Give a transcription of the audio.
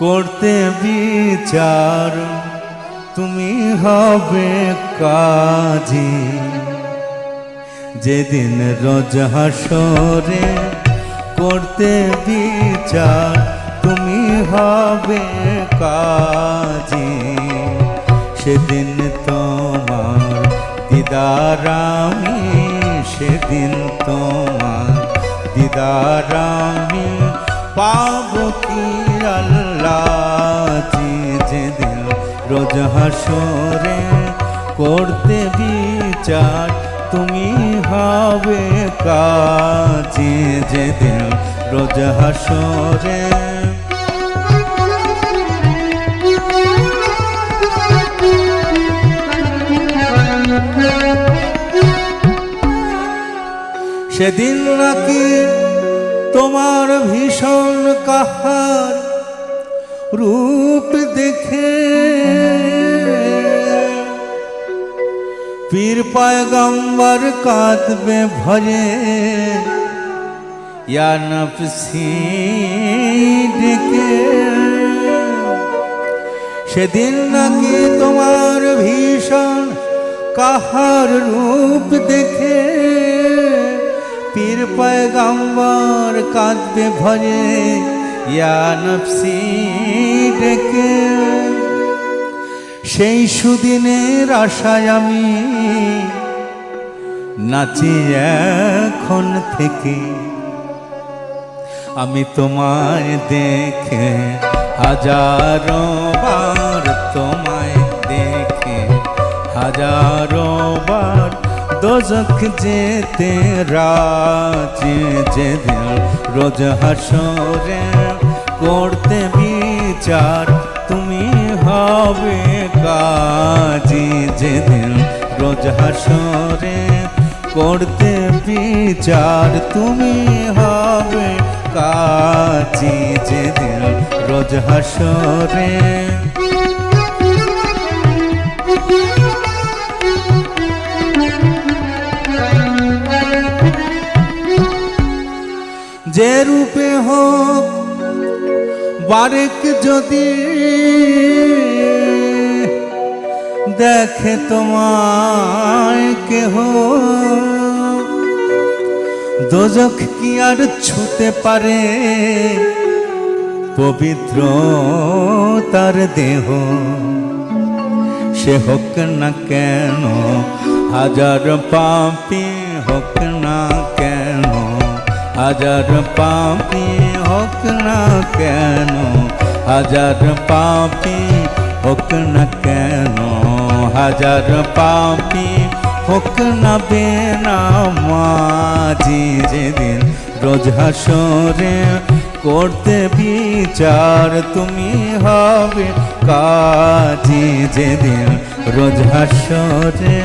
করতে বিচার তুমি হবে কাজী। যেদিন রোজ হাসরে করতে বিচার তুমি হবে কাজী। সেদিন তোমার দিদার আমি, সেদিন তোমার দিদার আমি পাবো কি আল্লাহ। যেদিন রোজ হাসরে করতে বিচার তুমি হবে কাজী। যেদিন রোজ হাসরে সেদিন নাকি তোমার ভীষণ কাহার রূপ দেখে পীর পয়গম্বর কাঁদবে ভয়ে ইয়া নফসি ডেকে। সেদিন নাকি তোমার ভীষণ কাহার রূপ দেখে পীর পয়গম্বর কাঁদবে ভয়ে ইয়া নফসি ডেকে। সেই সুদিনের আশায় আমি নাচি এখন থেকে। আমি তোমায় দেখে হাজারো বার, তোমায় দেখে হাজারো বার দোজখ যেতে রাজি। যেদিন রোজ হাসরে করতে বিচার তুমি হবে কাজী। যেদিন রোজ হাসরে করতে বিচার তুমি হবে কাজী। যেদিন রোজ হাসরে যে রূপে হোক বারেক যদি দেখে তোমায় কেহ, দোজখ কি আর ছুতে পারে পবিত্র তার দেহ। সে হোক না কেন হাজার পাপী, হোক না কেন হাজার পাপী, হোক না কেন হাজার পাপী, হোক না কেন হাজার পাপী, হোক না বেনামাজি। যেদিন রোজ হাসরে করতে বিচার তুমি হবে কাজী। যেদিন রোজ হাসরে